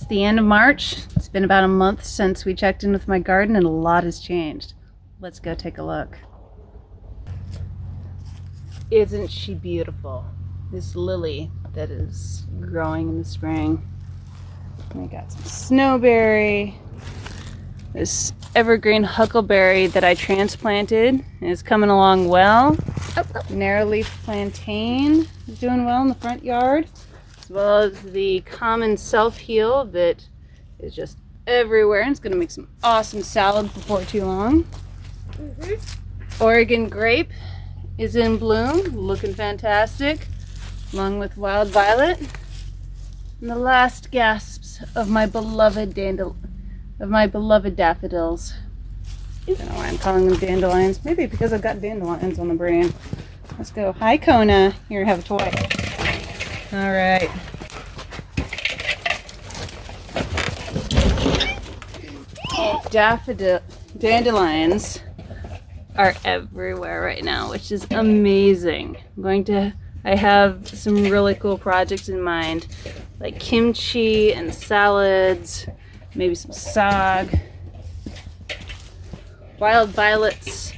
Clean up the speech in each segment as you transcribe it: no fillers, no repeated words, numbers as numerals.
It's the end of March. It's been about a month since we checked in with my garden and a lot has changed. Let's go take a look. Isn't she beautiful? This lily that is growing in the spring. I got some snowberry. This evergreen huckleberry that I transplanted is coming along well. Narrowleaf plantain is doing well in the front yard, as well as the common self-heal that is just everywhere and it's going to make some awesome salad before too long. Oregon grape is in bloom, looking fantastic, along with wild violet. And the last gasps of my beloved daffodils. I don't know why I'm calling them dandelions. Maybe because I've got dandelions on the brain. Let's go. Hi, Kona. Here, have a toy. All right. Dandelions are everywhere right now, which is amazing. I have some really cool projects in mind, like kimchi and salads, maybe some sag. Wild violets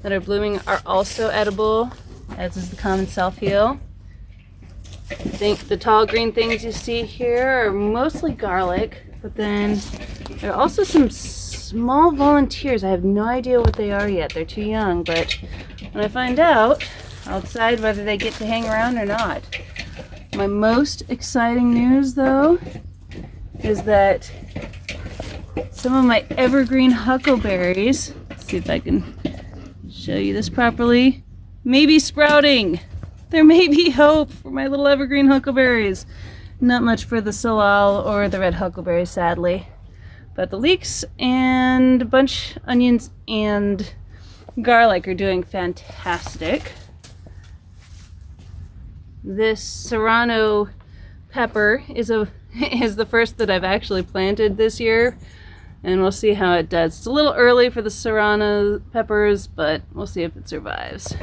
that are blooming are also edible, as is the common self-heal. I think the tall green things you see here are mostly garlic, but then there are also some small volunteers. I have no idea what they are yet. They're too young, but when I find out, I'll decide whether they get to hang around or not. My most exciting news, though, is that some of my evergreen huckleberries, let's see if I can show you this properly, may be sprouting. There may be hope for my little evergreen huckleberries. Not much for the salal or the red huckleberry, sadly. But the leeks and a bunch onions and garlic are doing fantastic. This serrano pepper is the first that I've actually planted this year, and we'll see how it does. It's a little early for the serrano peppers, but we'll see if it survives.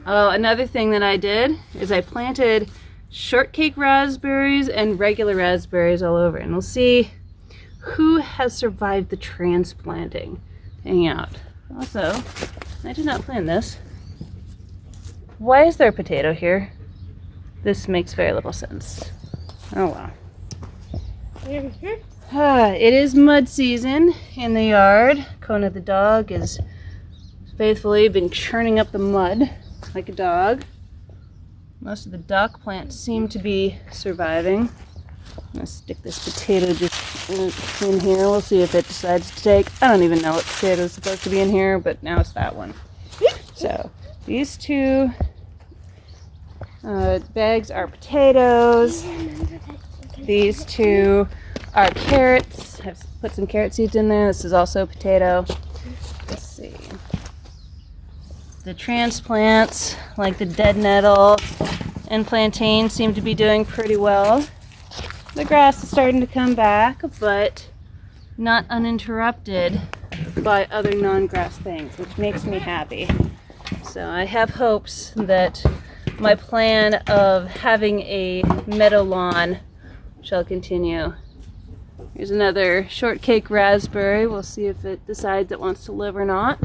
Oh, another thing that I did is I planted shortcake raspberries and regular raspberries all over, and we'll see who has survived the transplanting. Hang out. Also, I did not plan this. Why is there a potato here? This makes very little sense. Oh well. It is mud season in the yard. Kona the dog has faithfully been churning up the mud like a dog. Most of the dock plants seem to be surviving. I'm going to stick this potato just in here. We'll see if it decides to take. I don't even know what potato is supposed to be in here, but now it's that one. So these two bags are potatoes. These two are carrots. I've put some carrot seeds in there. This is also a potato. Let's see. The transplants, like the dead nettle and plantain, seem to be doing pretty well. The grass is starting to come back, but not uninterrupted by other non-grass things, which makes me happy. So I have hopes that my plan of having a meadow lawn shall continue. Here's another shortcake raspberry. We'll see if it decides it wants to live or not.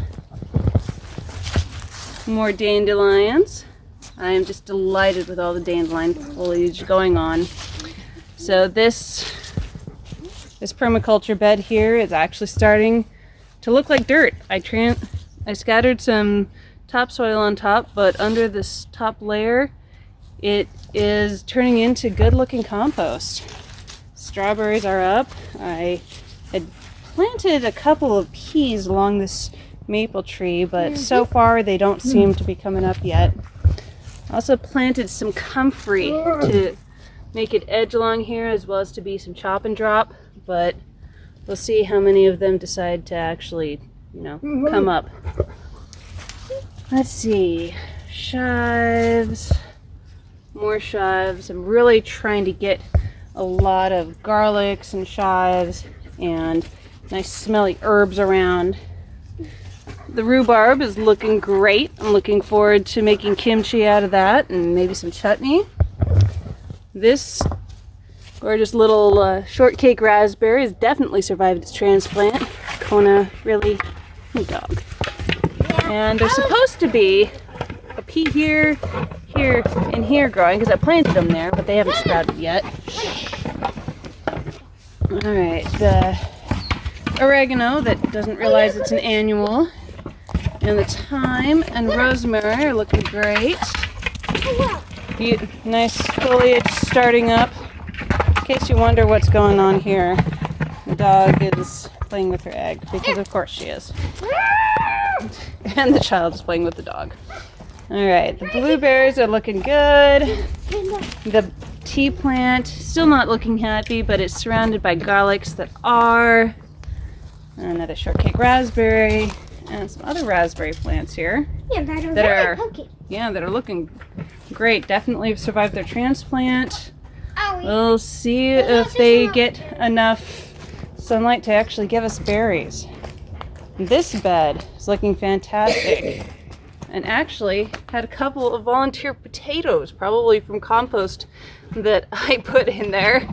More dandelions. I am just delighted with all the dandelion foliage going on. So this permaculture bed here is actually starting to look like dirt. I scattered some topsoil on top, but under this top layer it is turning into good looking compost. Strawberries are up. I had planted a couple of peas along this maple tree, but so far they don't seem to be coming up yet. I also planted some comfrey to make it edge along here, as well as to be some chop and drop, but we'll see how many of them decide to actually, come up. Let's see. Chives. More chives. I'm really trying to get a lot of garlics and chives and nice smelly herbs around. The rhubarb is looking great. I'm looking forward to making kimchi out of that and maybe some chutney. This Or just little shortcake raspberries. Definitely survived its transplant. Kona really, good dog. And there's supposed to be a pea here, here, and here growing because I planted them there, but they haven't sprouted yet. Alright, the oregano that doesn't realize it's an annual, and the thyme and rosemary are looking great. Nice foliage starting up. In case you wonder what's going on here, the dog is playing with her egg, because of course she is. And the child is playing with the dog. Alright, the blueberries are looking good. The tea plant, still not looking happy, but it's surrounded by garlics that are. Another shortcake raspberry, and some other raspberry plants here. That are looking great. Definitely survived their transplant. We'll see if they get enough sunlight to actually give us berries. This bed is looking fantastic, and actually had a couple of volunteer potatoes, probably from compost that I put in there.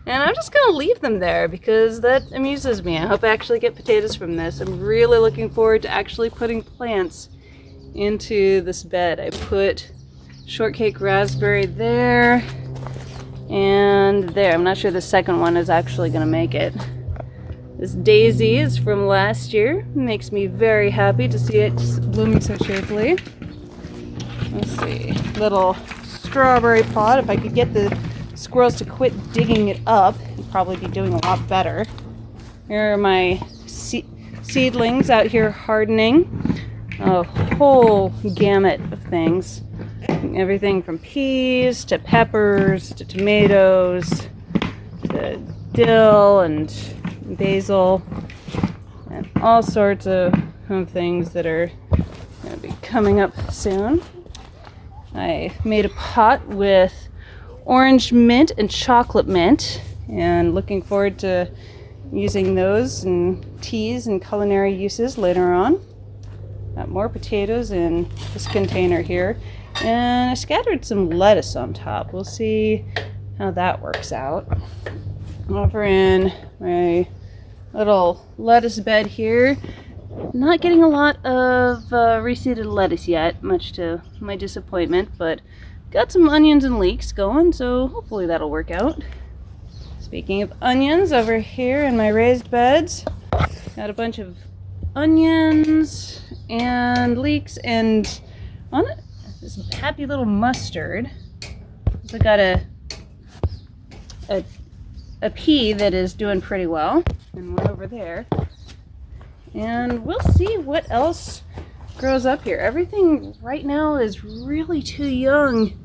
And I'm just gonna leave them there because that amuses me. I hope I actually get potatoes from this. I'm really looking forward to actually putting plants into this bed. I put shortcake raspberry there and there. I'm not sure the second one is actually gonna make it. This daisy is from last year. It makes me very happy to see it blooming so cheerfully. Let's see, little strawberry pot. If I could get the squirrels to quit digging it up, I'd probably be doing a lot better. Here are my seedlings out here hardening. A whole gamut of things. Everything from peas to peppers to tomatoes to dill and basil and all sorts of things that are going to be coming up soon. I made a pot with orange mint and chocolate mint, and looking forward to using those in teas and culinary uses later on. Got more potatoes in this container here, and I scattered some lettuce on top. We'll see how that works out. Over in my little lettuce bed here, not getting a lot of reseeded lettuce yet, much to my disappointment, but got some onions and leeks going, so hopefully that'll work out. Speaking of onions, over here in my raised beds, got a bunch of onions and leeks, and on it, this happy little mustard. So I got a pea that is doing pretty well, and one over there. And we'll see what else grows up here. Everything right now is really too young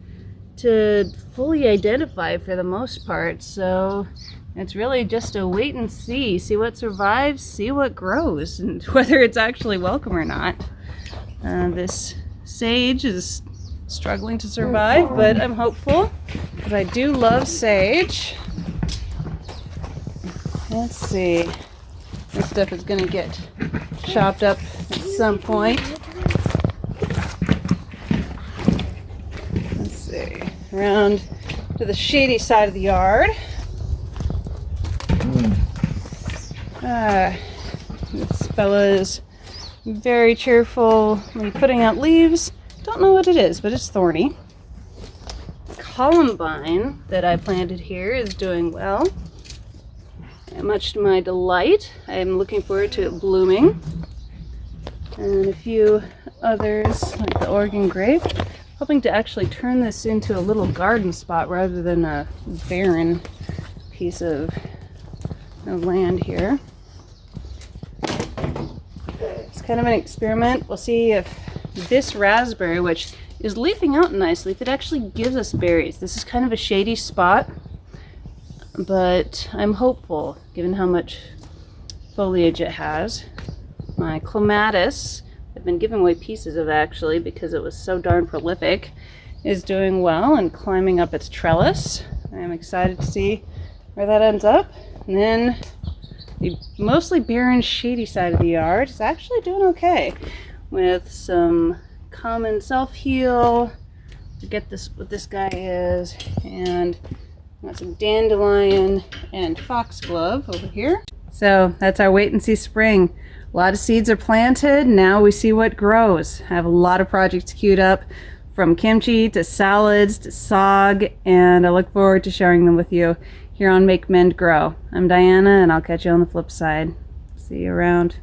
to fully identify for the most part, so it's really just a wait and see what survives, see what grows, and whether it's actually welcome or not. This sage is struggling to survive, but I'm hopeful because I do love sage. Let's see. This stuff is going to get chopped up at some point. Let's see. Around to the shady side of the yard. This fella is very cheerfully putting out leaves. Don't know what it is, but it's thorny. Columbine that I planted here is doing well. And much to my delight, I am looking forward to it blooming. And a few others, like the Oregon grape. Hoping to actually turn this into a little garden spot rather than a barren piece of land here. It's kind of an experiment. We'll see if this raspberry, which is leafing out nicely, if it actually gives us berries. This is kind of a shady spot, but I'm hopeful given how much foliage it has. My clematis, I've been giving away pieces of actually because it was so darn prolific, is doing well and climbing up its trellis. I'm excited to see where that ends up. And then the mostly barren shady side of the yard is actually doing okay with some common self-heal to get this what this guy is, and Got some dandelion and foxglove over here. So that's our wait and see spring. A lot of seeds are planted. Now we see what grows. I have a lot of projects queued up, from kimchi to salads to sog, and I look forward to sharing them with you here on Make Mend Grow. I'm Diana, and I'll catch you on the flip side. See you around.